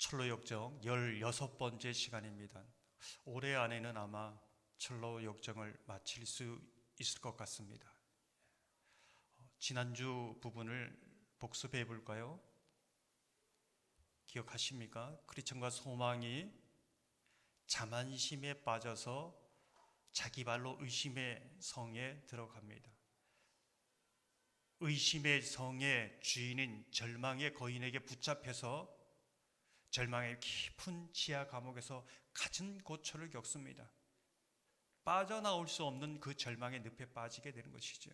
철로역정 16번째 시간입니다. 올해 안에는 아마 철로역정을 마칠 수 있을 것 같습니다. 지난주 부분을 복습해 볼까요? 기억하십니까? 크리스천과 소망이 자만심에 빠져서 자기 발로 의심의 성에 들어갑니다. 의심의 성의 주인인 절망의 거인에게 붙잡혀서 절망의 깊은 지하 감옥에서 갖은 고초를 겪습니다. 빠져나올 수 없는 그 절망의 늪에 빠지게 되는 것이죠.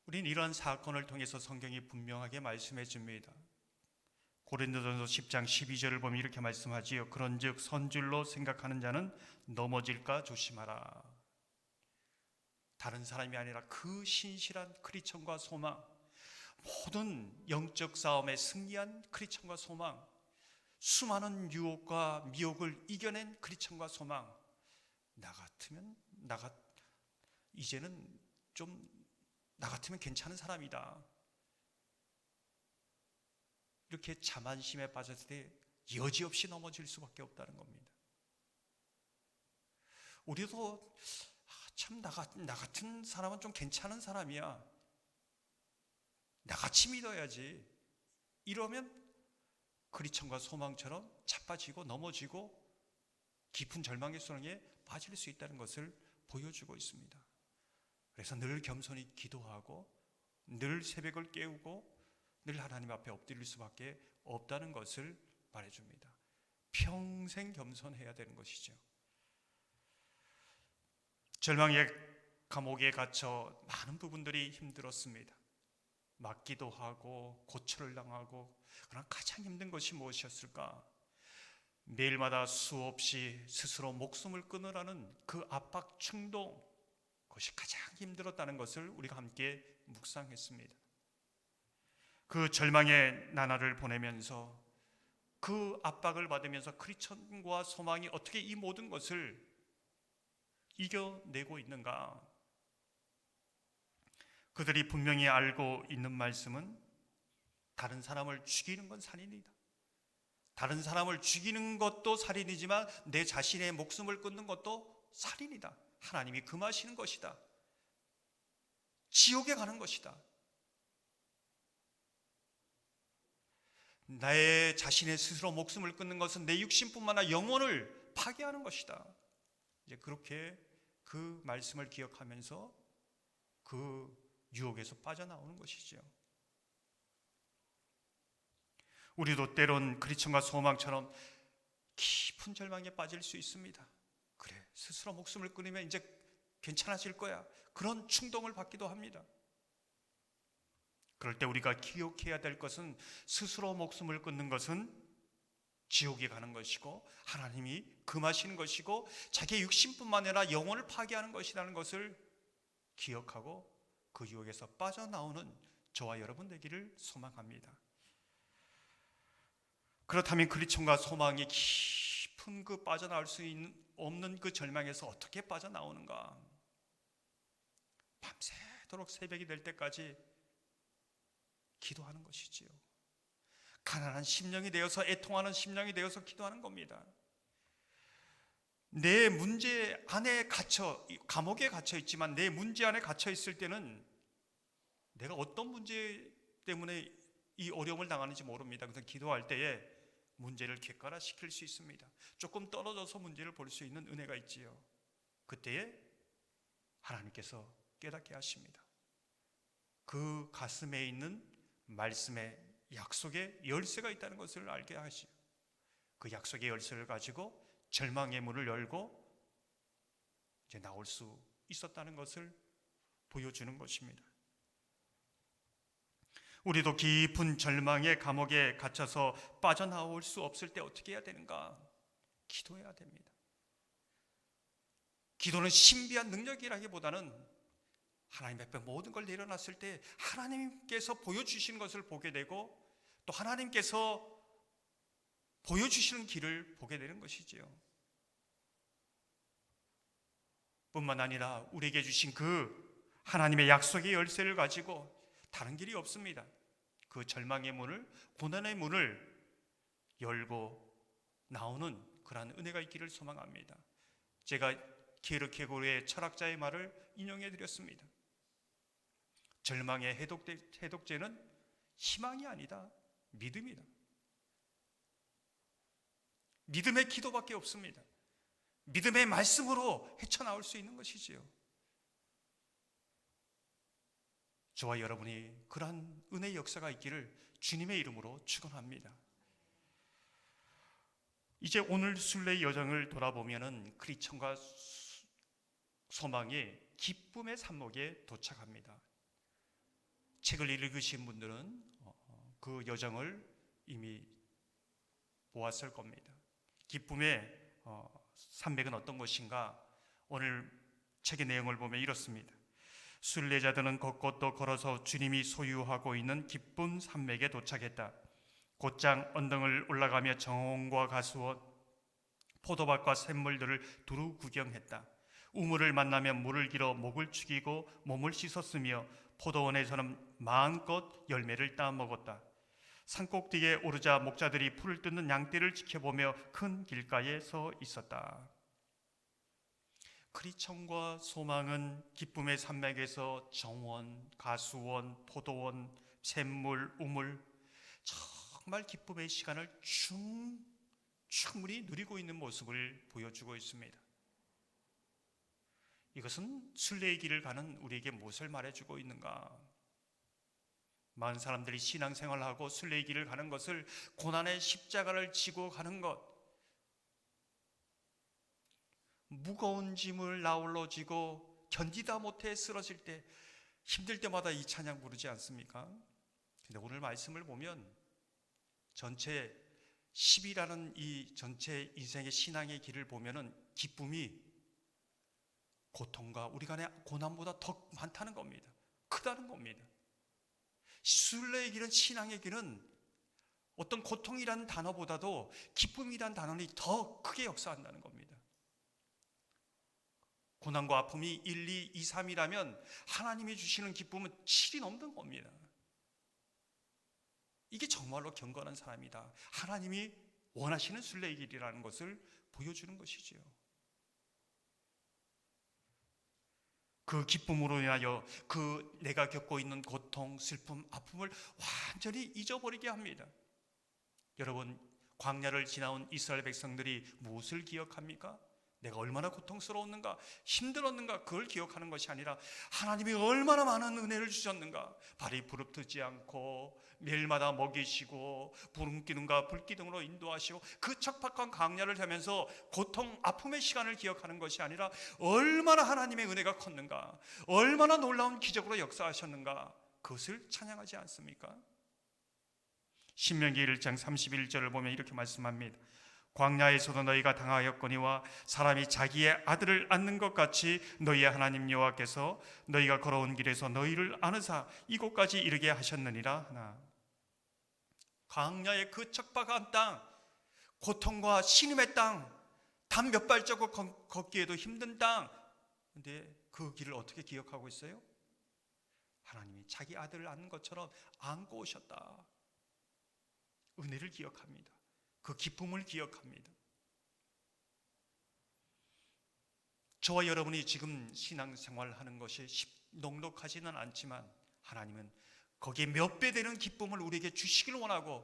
우린 이러한 사건을 통해서 성경이 분명하게 말씀해 줍니다. 고린도전서 10장 12절을 보면 이렇게 말씀하지요. 그런즉 선줄로 생각하는 자는 넘어질까 조심하라. 다른 사람이 아니라 그 신실한 크리스천과 소망, 모든 영적 싸움에 승리한 크리스천과 소망, 수많은 유혹과 미혹을 이겨낸 크리스천과 소망, 이제는 좀 나 같으면 괜찮은 사람이다. 이렇게 자만심에 빠졌을 때 여지없이 넘어질 수밖에 없다는 겁니다. 우리도 참 나 같은 사람은 좀 괜찮은 사람이야. 나같이 믿어야지. 이러면 크리스천과 소망처럼 자빠지고 넘어지고 깊은 절망의 수렁에 빠질 수 있다는 것을 보여주고 있습니다. 그래서 늘 겸손히 기도하고 늘 새벽을 깨우고 늘 하나님 앞에 엎드릴 수밖에 없다는 것을 말해줍니다. 평생 겸손해야 되는 것이죠. 절망의 감옥에 갇혀 많은 부분들이 힘들었습니다. 맞기도 하고 고초를 당하고, 그러나 가장 힘든 것이 무엇이었을까? 매일마다 수없이 스스로 목숨을 끊으라는 그 압박 충동, 그것이 가장 힘들었다는 것을 우리가 함께 묵상했습니다. 그 절망의 나날을 보내면서 그 압박을 받으면서 크리스천과 소망이 어떻게 이 모든 것을 이겨내고 있는가? 그들이 분명히 알고 있는 말씀은 다른 사람을 죽이는 건 살인이다. 다른 사람을 죽이는 것도 살인이지만 내 자신의 목숨을 끊는 것도 살인이다. 하나님이 금하시는 것이다. 지옥에 가는 것이다. 나의 자신의 스스로 목숨을 끊는 것은 내 육신뿐만 아니라 영혼을 파괴하는 것이다. 이제 그렇게 그 말씀을 기억하면서 그 유혹에서 빠져나오는 것이죠. 우리도 때론 크리스천과 소망처럼 깊은 절망에 빠질 수 있습니다. 그래, 스스로 목숨을 끊으면 이제 괜찮아질 거야. 그런 충동을 받기도 합니다. 그럴 때 우리가 기억해야 될 것은 스스로 목숨을 끊는 것은 지옥에 가는 것이고 하나님이 금하시는 것이고 자기의 육신뿐만 아니라 영혼을 파괴하는 것이라는 것을 기억하고 그 유혹에서 빠져나오는 저와 여러분 되기를 소망합니다. 그렇다면 크리스천과 소망이 깊은 그 빠져나올 수 없는 그 절망에서 어떻게 빠져나오는가? 밤새도록 새벽이 될 때까지 기도하는 것이지요. 가난한 심령이 되어서, 애통하는 심령이 되어서 기도하는 겁니다. 내 문제 안에 감옥에 갇혀 있지만 내 문제 안에 갇혀 있을 때는 내가 어떤 문제 때문에 이 어려움을 당하는지 모릅니다. 그래서 기도할 때에 문제를 객관화시킬 수 있습니다. 조금 떨어져서 문제를 볼 수 있는 은혜가 있지요. 그때에 하나님께서 깨닫게 하십니다. 그 가슴에 있는 말씀의 약속의 열쇠가 있다는 것을 알게 하시고, 그 약속의 열쇠를 가지고 절망의 문을 열고 이제 나올 수 있었다는 것을 보여주는 것입니다. 우리도 깊은 절망의 감옥에 갇혀서 빠져나올 수 없을 때 어떻게 해야 되는가? 기도해야 됩니다. 기도는 신비한 능력이라기보다는 하나님 앞에 모든 걸 내려놨을 때 하나님께서 보여주시는 것을 보게 되고 또 하나님께서 보여주시는 길을 보게 되는 것이지요. 뿐만 아니라 우리에게 주신 그 하나님의 약속의 열쇠를 가지고 다른 길이 없습니다. 그 절망의 문을, 고난의 문을 열고 나오는 그러한 은혜가 있기를 소망합니다. 제가 키에르케고르의 철학자의 말을 인용해 드렸습니다. 절망의 해독제는 희망이 아니다, 믿음이다. 믿음의 기도밖에 없습니다. 믿음의 말씀으로 헤쳐나올 수 있는 것이지요. 저와 여러분이 그러한 은혜의 역사가 있기를 주님의 이름으로 축원합니다. 이제 오늘 순례의 여정을 돌아보면은 크리스천과 소망이 기쁨의 산목에 도착합니다. 책을 읽으신 분들은 그 여정을 이미 보았을 겁니다. 기쁨의 산맥은 어떤 것인가? 오늘 책의 내용을 보면 이렇습니다. 순례자들은 곳곳도 걸어서 주님이 소유하고 있는 기쁨 산맥에 도착했다. 곧장 언덕을 올라가며 정원과 가수원, 포도밭과 샘물들을 두루 구경했다. 우물을 만나며 물을 길어 목을 축이고 몸을 씻었으며 포도원에서는 마음껏 열매를 따 먹었다. 산꼭대기에 오르자 목자들이 풀을 뜯는 양떼를 지켜보며 큰 길가에 서 있었다. 크리스천과 소망은 기쁨의 산맥에서 정원, 가수원, 포도원, 샘물, 우물, 정말 기쁨의 시간을 충분히 누리고 있는 모습을 보여주고 있습니다. 이것은 순례의 길을 가는 우리에게 무엇을 말해주고 있는가? 많은 사람들이 신앙생활을 하고 순례의 길을 가는 것을 고난의 십자가를 지고 가는 것, 무거운 짐을 나홀로 지고 견디다 못해 쓰러질 때, 힘들 때마다 이 찬양 부르지 않습니까? 근데 오늘 말씀을 보면 전체 10이라는 이 전체 인생의 신앙의 길을 보면은 기쁨이 고통과 우리 간의 고난보다 더 많다는 겁니다. 크다는 겁니다. 순례의 길은, 신앙의 길은 어떤 고통이라는 단어보다도 기쁨이라는 단어는 더 크게 역사한다는 겁니다. 고난과 아픔이 1, 2, 2, 3이라면 하나님이 주시는 기쁨은 7이 넘는 겁니다. 이게 정말로 경건한 사람이다, 하나님이 원하시는 순례의 길이라는 것을 보여주는 것이지요. 그 기쁨으로 인하여 그 내가 겪고 있는 고통, 슬픔, 아픔을 완전히 잊어버리게 합니다. 여러분, 광야를 지나온 이스라엘 백성들이 무엇을 기억합니까? 내가 얼마나 고통스러웠는가, 힘들었는가, 그걸 기억하는 것이 아니라 하나님이 얼마나 많은 은혜를 주셨는가, 발이 부릅뜨지 않고 매일마다 먹이시고 부름기둥과 불기둥으로 인도하시고 그 척박한 광야를 하면서 고통, 아픔의 시간을 기억하는 것이 아니라 얼마나 하나님의 은혜가 컸는가, 얼마나 놀라운 기적으로 역사하셨는가, 그것을 찬양하지 않습니까? 신명기 1장 31절을 보면 이렇게 말씀합니다. 광야에서도 너희가 당하였거니와 사람이 자기의 아들을 안는 것 같이 너희의 하나님 여호와께서 너희가 걸어온 길에서 너희를 안으사 이곳까지 이르게 하셨느니라 하나. 광야의 그 척박한 땅, 고통과 신음의 땅, 단 몇 발자국 걷기에도 힘든 땅, 근데 그 길을 어떻게 기억하고 있어요? 하나님이 자기 아들을 안는 것처럼 안고 오셨다. 은혜를 기억합니다. 그 기쁨을 기억합니다. 저와 여러분이 지금 신앙생활을 하는 것이 넉넉하지는 않지만 하나님은 거기에 몇 배 되는 기쁨을 우리에게 주시기를 원하고,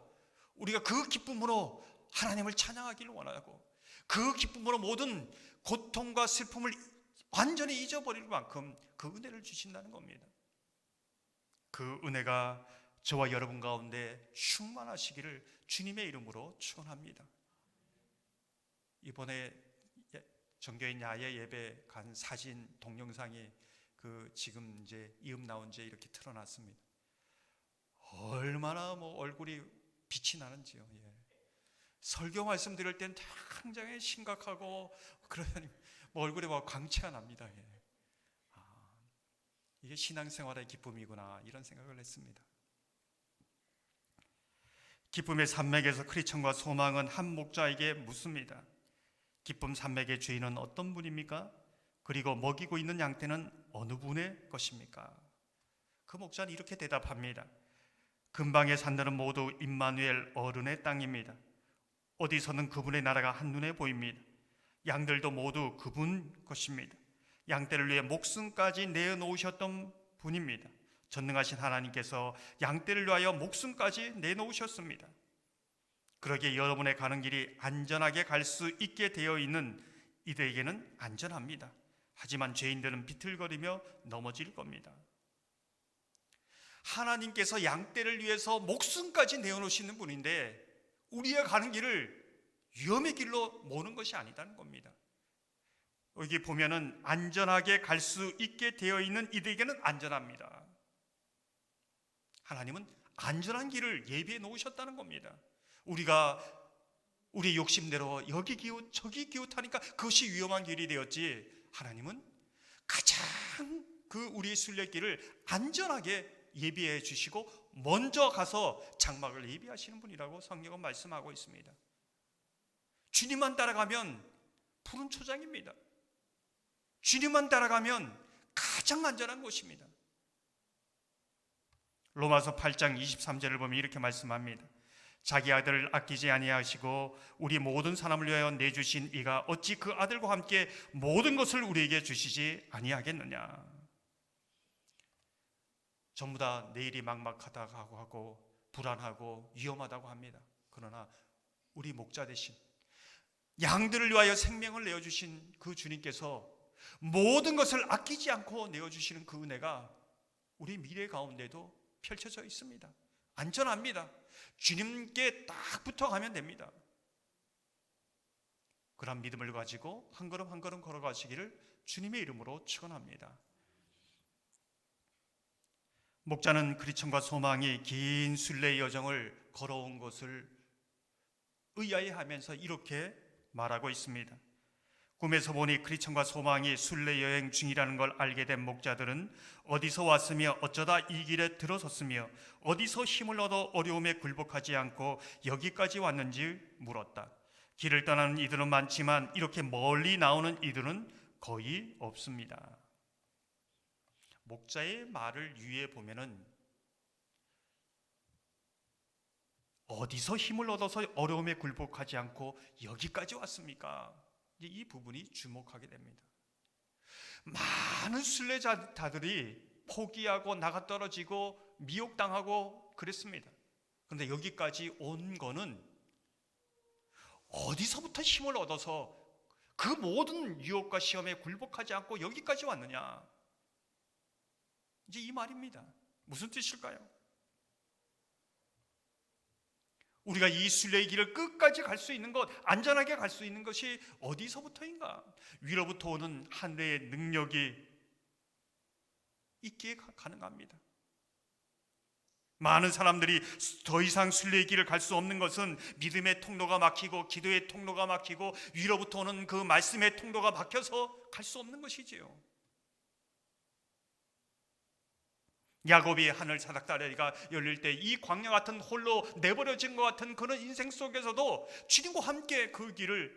우리가 그 기쁨으로 하나님을 찬양하기를 원하고, 그 기쁨으로 모든 고통과 슬픔을 완전히 잊어버릴 만큼 그 은혜를 주신다는 겁니다. 그 은혜가 저와 여러분 가운데 충만하시기를 주님의 이름으로 축원합니다. 이번에 정교인 야외 예배 간 사진 동영상이 지금 이제 이음 나온 지 이렇게 틀어놨습니다. 얼마나 얼굴이 빛이 나는지요. 예. 설교 말씀 드릴 땐 굉장히 심각하고 그러더니 얼굴에 광채가 납니다. 예. 이게 신앙생활의 기쁨이구나, 이런 생각을 했습니다. 기쁨의 산맥에서 크리스천과 소망은 한 목자에게 묻습니다. 기쁨 산맥의 주인은 어떤 분입니까? 그리고 먹이고 있는 양떼는 어느 분의 것입니까? 그 목자는 이렇게 대답합니다. 근방의 산들은 모두 임마누엘 어른의 땅입니다. 어디서는 그분의 나라가 한눈에 보입니다. 양들도 모두 그분 것입니다. 양떼를 위해 목숨까지 내어놓으셨던 분입니다. 전능하신 하나님께서 양떼를 위하여 목숨까지 내놓으셨습니다. 그러기에 여러분의 가는 길이 안전하게 갈 수 있게 되어 있는 이들에게는 안전합니다. 하지만 죄인들은 비틀거리며 넘어질 겁니다. 하나님께서 양떼를 위해서 목숨까지 내어놓으시는 분인데 우리가 가는 길을 위험의 길로 모는 것이 아니다는 겁니다. 여기 보면은 안전하게 갈 수 있게 되어 있는 이들에게는 안전합니다. 하나님은 안전한 길을 예비해 놓으셨다는 겁니다. 우리가 우리 욕심대로 여기 기웃 저기 기웃하니까 그것이 위험한 길이 되었지, 하나님은 가장 그 우리의 순례길을 안전하게 예비해 주시고 먼저 가서 장막을 예비하시는 분이라고 성경은 말씀하고 있습니다. 주님만 따라가면 푸른 초장입니다. 주님만 따라가면 가장 안전한 곳입니다. 로마서 8장 23절을 보면 이렇게 말씀합니다. 자기 아들을 아끼지 아니하시고 우리 모든 사람을 위하여 내주신 이가 어찌 그 아들과 함께 모든 것을 우리에게 주시지 아니하겠느냐. 전부 다 내일이 막막하다고 하고 불안하고 위험하다고 합니다. 그러나 우리 목자 되신 양들을 위하여 생명을 내어주신 그 주님께서 모든 것을 아끼지 않고 내어주시는 그 은혜가 우리 미래 가운데도 펼쳐져 있습니다. 안전합니다. 주님께 딱 붙어가면 됩니다. 그런 믿음을 가지고 한 걸음 한 걸음 걸어가시기를 주님의 이름으로 축원합니다. 목자는 그리천과 소망이 긴 순례의 여정을 걸어온 것을 의아해하면서 이렇게 말하고 있습니다. 꿈에서 보니 그리천과 소망이 순례 여행 중이라는 걸 알게 된 목자들은 어디서 왔으며 어쩌다 이 길에 들어섰으며 어디서 힘을 얻어 어려움에 굴복하지 않고 여기까지 왔는지 물었다. 길을 떠나는 이들은 많지만 이렇게 멀리 나오는 이들은 거의 없습니다. 목자의 말을 유의해 보면은 어디서 힘을 얻어서 어려움에 굴복하지 않고 여기까지 왔습니까? 이 부분이 주목하게 됩니다. 많은 순례자들이 포기하고 나가 떨어지고 미혹당하고 그랬습니다. 그런데 여기까지 온 거는 어디서부터 힘을 얻어서 그 모든 유혹과 시험에 굴복하지 않고 여기까지 왔느냐? 이제 이 말입니다. 무슨 뜻일까요? 우리가 이 순례의 길을 끝까지 갈 수 있는 것, 안전하게 갈 수 있는 것이 어디서부터인가? 위로부터 오는 하늘의 능력이 있기에 가능합니다. 많은 사람들이 더 이상 순례의 길을 갈 수 없는 것은 믿음의 통로가 막히고 기도의 통로가 막히고 위로부터 오는 그 말씀의 통로가 막혀서 갈 수 없는 것이지요. 야곱이 하늘 사닥다리가 열릴 때 이 광야 같은 홀로 내버려진 것 같은 그런 인생 속에서도 주님과 함께 그 길을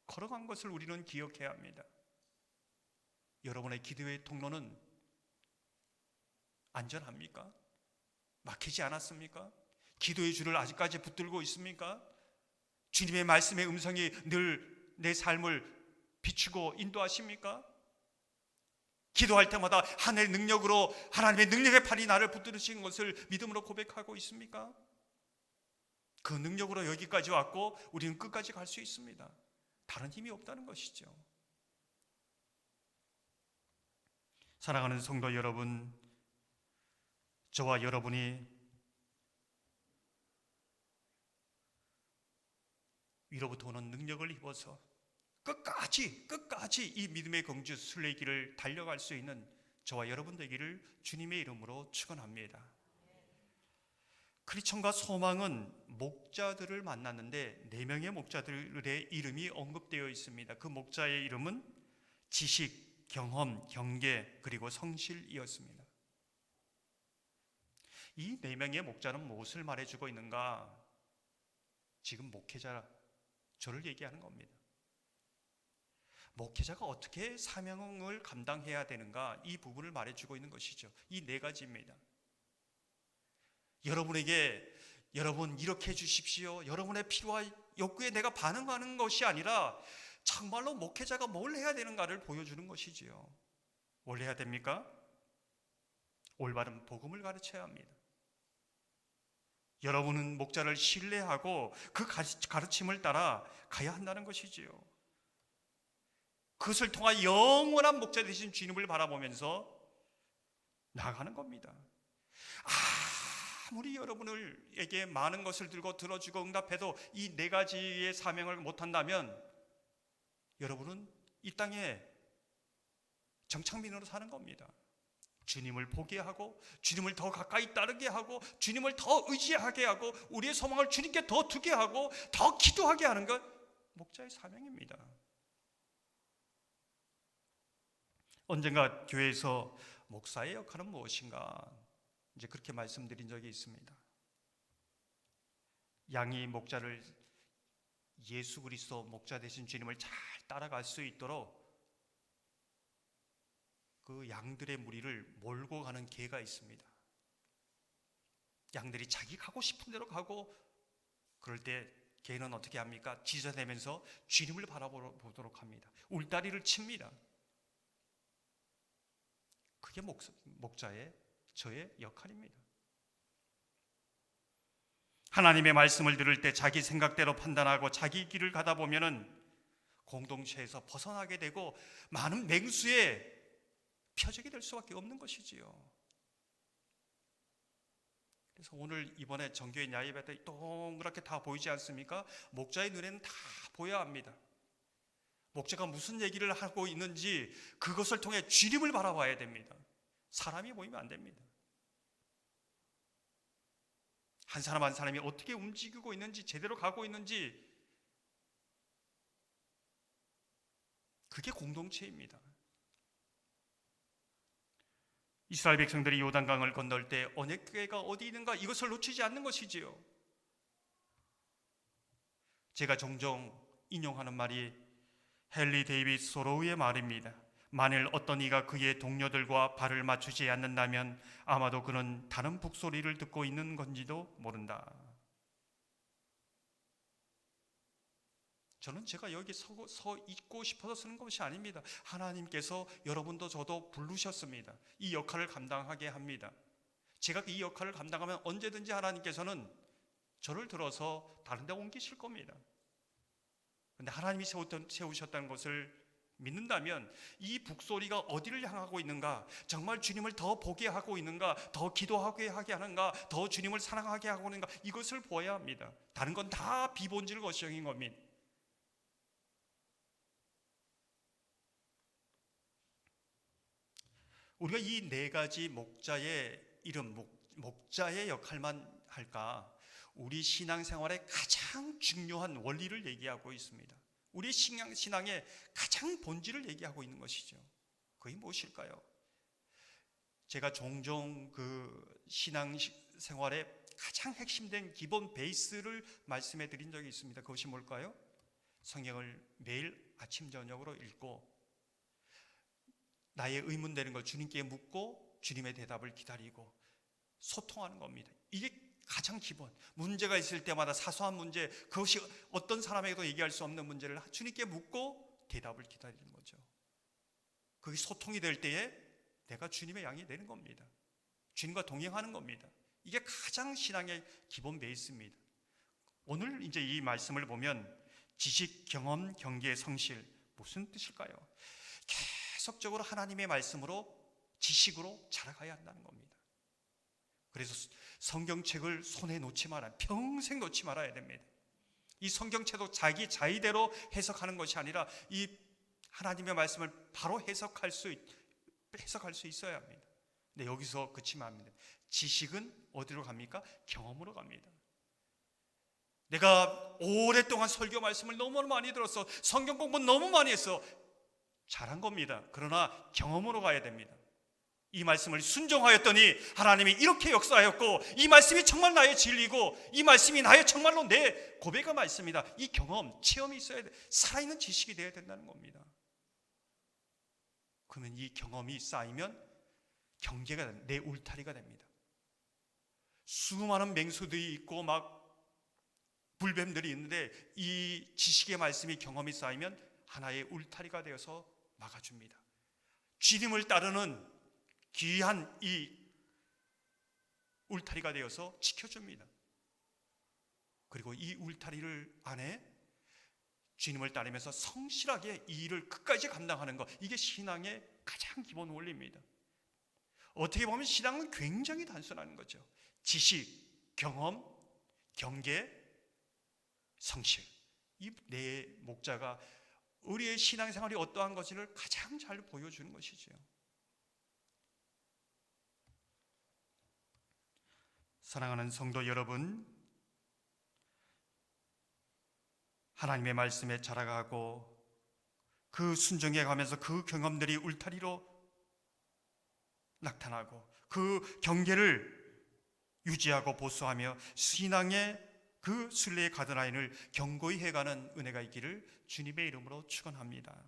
걸어간 것을 우리는 기억해야 합니다. 여러분의 기도의 통로는 안전합니까? 막히지 않았습니까? 기도의 줄을 아직까지 붙들고 있습니까? 주님의 말씀의 음성이 늘 내 삶을 비추고 인도하십니까? 기도할 때마다 하나님의 능력으로 하나님의 능력의 팔이 나를 붙드신 것을 믿음으로 고백하고 있습니까? 그 능력으로 여기까지 왔고 우리는 끝까지 갈 수 있습니다. 다른 힘이 없다는 것이죠. 사랑하는 성도 여러분, 저와 여러분이 위로부터 오는 능력을 입어서 끝까지 이 믿음의 경주 순례의 길을 달려갈 수 있는 저와 여러분 되기를 주님의 이름으로 축원합니다. 그리천과 소망은 목자들을 만났는데 4명의 목자들의 이름이 언급되어 있습니다. 그 목자의 이름은 지식, 경험, 경계 그리고 성실이었습니다. 이 4명의 목자는 무엇을 말해주고 있는가? 지금 목회자 저를 얘기하는 겁니다. 목회자가 어떻게 사명을 감당해야 되는가, 이 부분을 말해주고 있는 것이죠. 이 4가지입니다. 여러분에게 여러분 이렇게 해주십시오, 여러분의 필요와 욕구에 내가 반응하는 것이 아니라 정말로 목회자가 뭘 해야 되는가를 보여주는 것이지요. 뭘 해야 됩니까? 올바른 복음을 가르쳐야 합니다. 여러분은 목자를 신뢰하고 그 가르침을 따라 가야 한다는 것이지요. 그것을 통한 영원한 목자 되신 주님을 바라보면서 나아가는 겁니다. 아무리 여러분에게 많은 것을 들고 들어주고 응답해도 이 네 가지의 사명을 못한다면 여러분은 이 땅에 정착민으로 사는 겁니다. 주님을 보게 하고 주님을 더 가까이 따르게 하고 주님을 더 의지하게 하고 우리의 소망을 주님께 더 두게 하고 더 기도하게 하는 것, 목자의 사명입니다. 언젠가 교회에서 목사의 역할은 무엇인가 이제 그렇게 말씀드린 적이 있습니다. 양이 목자를, 예수 그리스도 목자 되신 주님을 잘 따라갈 수 있도록 그 양들의 무리를 몰고 가는 개가 있습니다. 양들이 자기 가고 싶은 대로 가고, 그럴 때 개는 어떻게 합니까? 짖어대면서 주님을 바라보도록 합니다. 울다리를 칩니다. 그게 목자의 저의 역할입니다. 하나님의 말씀을 들을 때 자기 생각대로 판단하고 자기 길을 가다 보면은 공동체에서 벗어나게 되고 많은 맹수의 표적이 될 수밖에 없는 것이지요. 그래서 오늘 이번에 정교회 야외 때 동그랗게 다 보이지 않습니까? 목자의 눈에는 다 보여야 합니다. 목자가 무슨 얘기를 하고 있는지 그것을 통해 주님을 바라봐야 됩니다. 사람이 보이면 안 됩니다. 한 사람 한 사람이 어떻게 움직이고 있는지, 제대로 가고 있는지, 그게 공동체입니다. 이스라엘 백성들이 요단강을 건널 때 언약궤가 어디 있는가 이것을 놓치지 않는 것이지요. 제가 종종 인용하는 말이 헨리 데이비드 소로우의 말입니다. 만일 어떤 이가 그의 동료들과 발을 맞추지 않는다면 아마도 그는 다른 북소리를 듣고 있는 건지도 모른다. 저는 제가 여기 서 있고 싶어서 쓰는 것이 아닙니다. 하나님께서 여러분도 저도 부르셨습니다. 이 역할을 감당하게 합니다. 제가 이 역할을 감당하면 언제든지 하나님께서는 저를 들어서 다른 데 옮기실 겁니다. 그런데 하나님이 세우셨다는 것을 믿는다면 이 북소리가 어디를 향하고 있는가, 정말 주님을 더 보게 하고 있는가, 더 기도하게 하게 하는가, 더 주님을 사랑하게 하고 있는가, 이것을 보아야 합니다. 다른 건 다 비본질 것인 겁니다. 우리가 이 네 가지 목자의 이름, 목자의 역할만 할까? 우리 신앙생활의 가장 중요한 원리를 얘기하고 있습니다. 우리 신앙의 가장 본질을 얘기하고 있는 것이죠. 그게 무엇일까요? 제가 종종 그 신앙생활의 가장 핵심된 기본 베이스를 말씀해 드린 적이 있습니다. 그것이 뭘까요? 성경을 매일 아침 저녁으로 읽고 나의 의문 되는 걸 주님께 묻고 주님의 대답을 기다리고 소통하는 겁니다. 이게 가장 기본. 문제가 있을 때마다 사소한 문제, 그것이 어떤 사람에게도 얘기할 수 없는 문제를 주님께 묻고 대답을 기다리는 거죠. 그게 소통이 될 때에 내가 주님의 양이 되는 겁니다. 주님과 동행하는 겁니다. 이게 가장 신앙의 기본 베이스입니다. 오늘 이제 이 말씀을 보면 지식, 경험, 경계, 성실, 무슨 뜻일까요? 계속적으로 하나님의 말씀으로, 지식으로 자라가야 한다는 겁니다. 그래서 성경책을 손에 놓지 말아야, 평생 놓지 말아야 됩니다. 이 성경책도 자기 자의대로 해석하는 것이 아니라 이 하나님의 말씀을 바로 해석할 수 있어야 합니다. 근데 여기서 그치면 안 됩니다. 지식은 어디로 갑니까? 경험으로 갑니다. 내가 오랫동안 설교 말씀을 너무 많이 들었어, 성경 공부 너무 많이 했어, 잘한 겁니다. 그러나 경험으로 가야 됩니다. 이 말씀을 순종하였더니 하나님이 이렇게 역사하였고, 이 말씀이 정말 나의 진리고, 이 말씀이 나의 정말로 내 고백의 말씀이다. 이 경험, 체험이 있어야 돼. 살아있는 지식이 되어야 된다는 겁니다. 그러면 이 경험이 쌓이면 경계가, 내 울타리가 됩니다. 수많은 맹수들이 있고 막 불뱀들이 있는데 이 지식의 말씀이 경험이 쌓이면 하나의 울타리가 되어서 막아줍니다. 주님을 따르는 귀한 이 울타리가 되어서 지켜줍니다. 그리고 이 울타리를 안에 주님을 따르면서 성실하게 이 일을 끝까지 감당하는 것, 이게 신앙의 가장 기본 원리입니다. 어떻게 보면 신앙은 굉장히 단순한 거죠. 지식, 경험, 경계, 성실, 이 네 목자가 우리의 신앙생활이 어떠한 것을 가장 잘 보여주는 것이죠. 사랑하는 성도 여러분, 하나님의 말씀에 자라가고 그 순종해 가면서 그 경험들이 울타리로 나타나고 그 경계를 유지하고 보수하며 신앙의 그 순례의 가드라인을 견고히 해가는 은혜가 있기를 주님의 이름으로 축원합니다.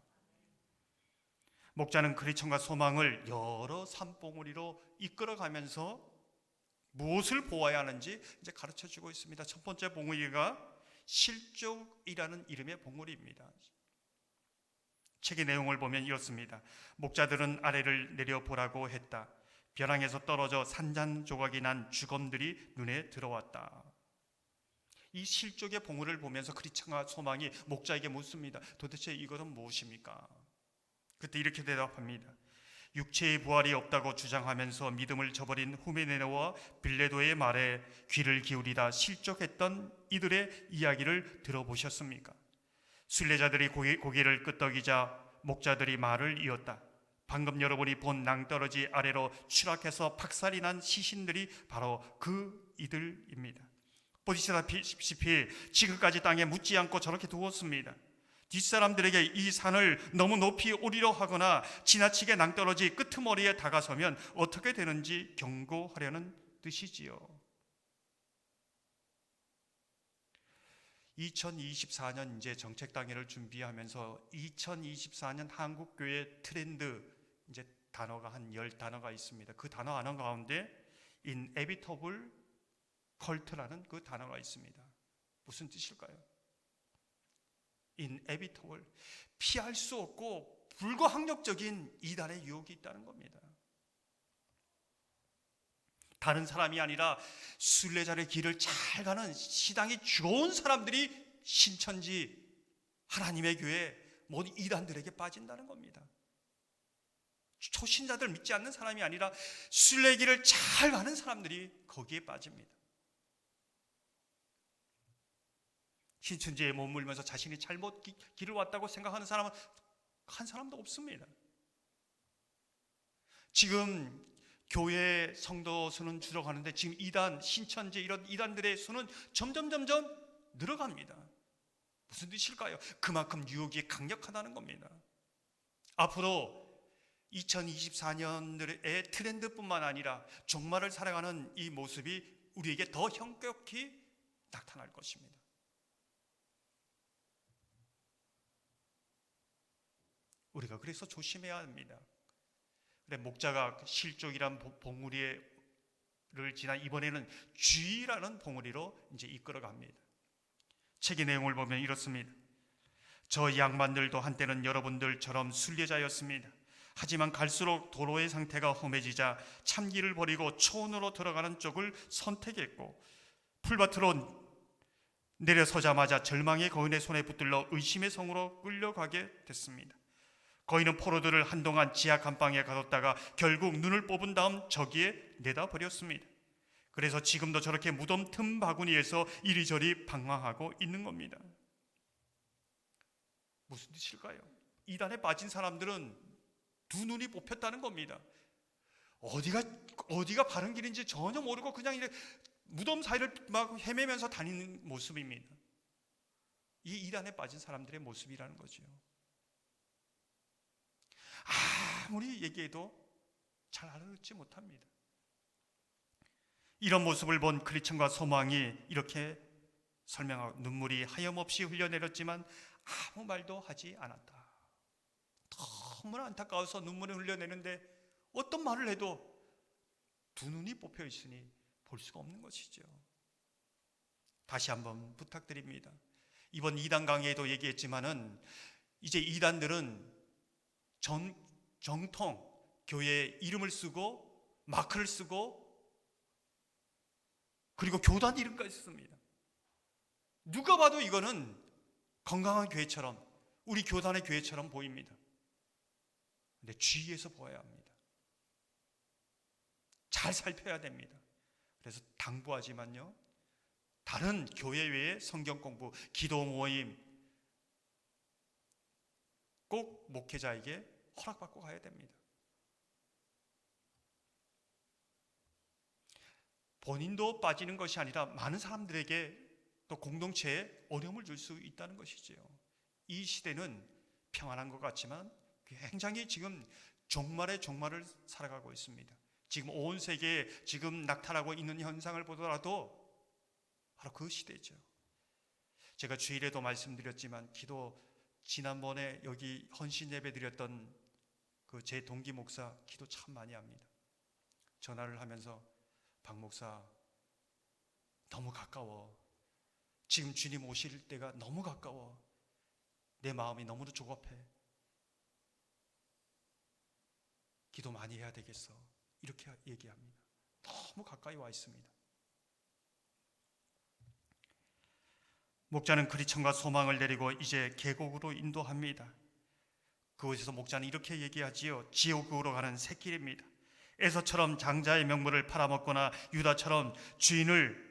목자는 그리천과 소망을 여러 산봉우리로 이끌어가면서 무엇을 보아야 하는지 이제 가르쳐주고 있습니다. 첫 번째 봉우리가 실족이라는 이름의 봉우리입니다. 책의 내용을 보면 이렇습니다. 목자들은 아래를 내려보라고 했다. 벼랑에서 떨어져 산산조각이 난 주검들이 눈에 들어왔다. 이 실족의 봉우리를 보면서 그리천과 소망이 목자에게 묻습니다. 도대체 이것은 무엇입니까? 그때 이렇게 대답합니다. 육체의 부활이 없다고 주장하면서 믿음을 저버린 후메네오와 빌레도의 말에 귀를 기울이다 실족했던 이들의 이야기를 들어보셨습니까? 순례자들이 고개를 끄덕이자 목자들이 말을 이었다. 방금 여러분이 본 낭떠러지 아래로 추락해서 박살이 난 시신들이 바로 그 이들입니다. 보시다시피 지금까지 땅에 묻지 않고 저렇게 두었습니다. 뒷사람들에게 이 산을 너무 높이 오리려 하거나 지나치게 낭떠러지 끄트머리에 다가서면 어떻게 되는지 경고하려는 뜻이지요. 2024년 이제 정책당회를 준비하면서 2024년 한국교회 트렌드 이제 단어가 한 10단어가 있습니다. 그 단어 하나 가운데 inevitable cult라는 그 단어가 있습니다. 무슨 뜻일까요? inevitable, 피할 수 없고 불가항력적인 이단의 유혹이 있다는 겁니다. 다른 사람이 아니라 순례자의 길을 잘 가는 신앙이 좋은 사람들이 신천지 하나님의 교회 모든 이단들에게 빠진다는 겁니다. 초신자들 믿지 않는 사람이 아니라 순례 길을 잘 가는 사람들이 거기에 빠집니다. 신천지에 머물면서 자신이 잘못 길을 왔다고 생각하는 사람은 한 사람도 없습니다. 지금 교회 성도 수는 줄어가는데 지금 이단, 신천지 이런 이단들의 수는 점점 늘어갑니다. 무슨 뜻일까요? 그만큼 유혹이 강력하다는 겁니다. 앞으로 2024년의 트렌드뿐만 아니라 종말을 살아가는 이 모습이 우리에게 더 현격히 나타날 것입니다. 우리가 그래서 조심해야 합니다. 그래, 목자가 실족이란 봉우리를 지나 이번에는 주의라는 봉우리로 이제 이끌어갑니다. 책의 내용을 보면 이렇습니다. 저 양반들도 한때는 여러분들처럼 순례자였습니다. 하지만 갈수록 도로의 상태가 험해지자 참길을 버리고 초원으로 들어가는 쪽을 선택했고 풀밭으로 내려서자마자 절망의 거인의 손에 붙들려 의심의 성으로 끌려가게 됐습니다. 거인은 포로들을 한동안 지하 감방에 가뒀다가 결국 눈을 뽑은 다음 저기에 내다버렸습니다. 그래서 지금도 저렇게 무덤 틈 바구니에서 이리저리 방황하고 있는 겁니다. 무슨 뜻일까요? 이단에 빠진 사람들은 두 눈이 뽑혔다는 겁니다. 어디가 바른 길인지 전혀 모르고 그냥 이렇게 무덤 사이를 막 헤매면서 다니는 모습입니다. 이 이단에 빠진 사람들의 모습이라는 거죠. 아무리 얘기해도 잘 알아듣지 못합니다. 이런 모습을 본 크리스천과 소망이 이렇게 설명하고 눈물이 하염없이 흘려내렸지만 아무 말도 하지 않았다. 너무나 안타까워서 눈물을 흘려내는데 어떤 말을 해도 두 눈이 뽑혀 있으니 볼 수가 없는 것이죠. 다시 한번 부탁드립니다. 이번 2단 강의에도 얘기했지만은 이제 이단들은 정통 교회의 이름을 쓰고 마크를 쓰고 그리고 교단 이름까지 씁니다. 누가 봐도 이거는 건강한 교회처럼, 우리 교단의 교회처럼 보입니다. 근데 주의해서 보아야 합니다. 잘 살펴야 됩니다. 그래서 당부하지만요, 다른 교회 외의 성경 공부, 기도 모임 꼭 목회자에게 허락받고 가야 됩니다. 본인도 빠지는 것이 아니라 많은 사람들에게 또 공동체에 어려움을 줄 수 있다는 것이지요. 이 시대는 평안한 것 같지만 굉장히 지금 종말의 종말을 살아가고 있습니다. 지금 온 세계에 지금 나타나고 있는 현상을 보더라도 바로 그 시대죠. 제가 주일에도 말씀드렸지만 지난번에 여기 헌신 예배 드렸던 그 제 동기 목사 기도 참 많이 합니다. 전화를 하면서 박 목사 너무 가까워. 지금 주님 오실 때가 너무 가까워. 내 마음이 너무도 조급해. 기도 많이 해야 되겠어. 이렇게 얘기합니다. 너무 가까이 와 있습니다. 목자는 그리천과 소망을 내리고 이제 계곡으로 인도합니다. 그곳에서 목자는 이렇게 얘기하지요. 지옥으로 가는 샛길입니다. 에서처럼 장자의 명물을 팔아먹거나 유다처럼 주인을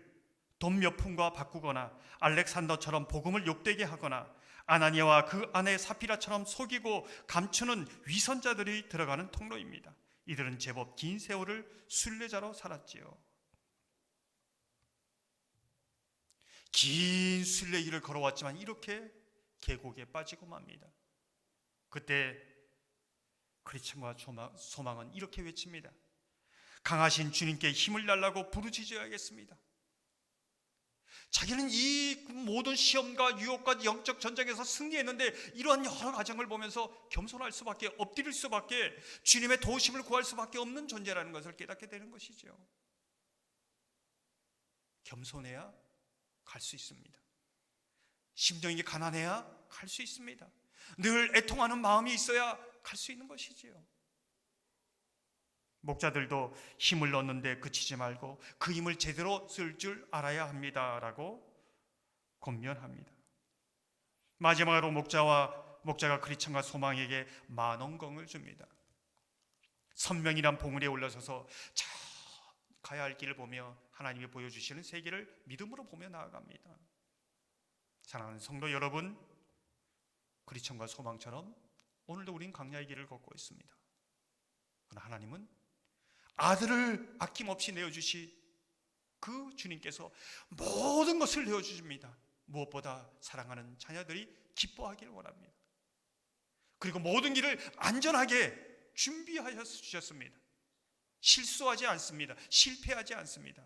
돈 몇 푼과 바꾸거나 알렉산더처럼 복음을 욕되게 하거나 아나니아와 그 아내 사피라처럼 속이고 감추는 위선자들이 들어가는 통로입니다. 이들은 제법 긴 세월을 순례자로 살았지요. 긴 순례길을 걸어왔지만 이렇게 계곡에 빠지고 맙니다. 그때 그리천과 소망은 이렇게 외칩니다. 강하신 주님께 힘을 달라고 부르짖어야겠습니다. 자기는 이 모든 시험과 유혹과 영적 전쟁에서 승리했는데 이러한 여러 과정을 보면서 겸손할 수밖에, 엎드릴 수밖에, 주님의 도우심을 구할 수밖에 없는 존재라는 것을 깨닫게 되는 것이죠. 겸손해야 갈 수 있습니다. 심령이 가난해야 갈 수 있습니다. 늘 애통하는 마음이 있어야 갈 수 있는 것이지요. 목자들도 힘을 얻는데 그치지 말고 그 힘을 제대로 쓸 줄 알아야 합니다라고 권면합니다. 마지막으로 목자가 그리천과 소망에게 만원경을 줍니다. 선명이란 봉우리에 올라서서 저 가야 할 길을 보며 하나님이 보여주시는 세계를 믿음으로 보며 나아갑니다. 사랑하는 성도 여러분, 그리천과 소망처럼 오늘도 우린 광야의 길을 걷고 있습니다. 그러나 하나님은 아들을 아낌없이 내어주시 그 주님께서 모든 것을 내어주십니다. 무엇보다 사랑하는 자녀들이 기뻐하기를 원합니다. 그리고 모든 길을 안전하게 준비하여 주셨습니다. 실수하지 않습니다. 실패하지 않습니다.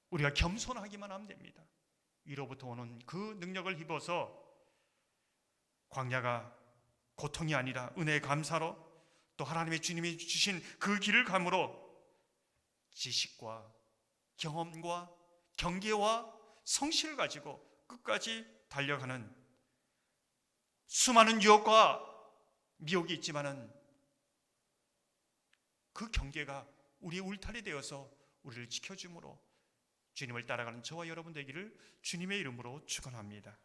우리가 겸손하기만 하면 됩니다. 위로부터 오는 그 능력을 입어서 광야가 고통이 아니라 은혜의 감사로, 또 하나님의 주님이 주신 그 길을 감으로 지식과 경험과 경계와 성실을 가지고 끝까지 달려가는, 수많은 유혹과 미혹이 있지만은 그 경계가 우리의 울타리 되어서 우리를 지켜주므로 주님을 따라가는 저와 여러분 되기를 주님의 이름으로 축원합니다.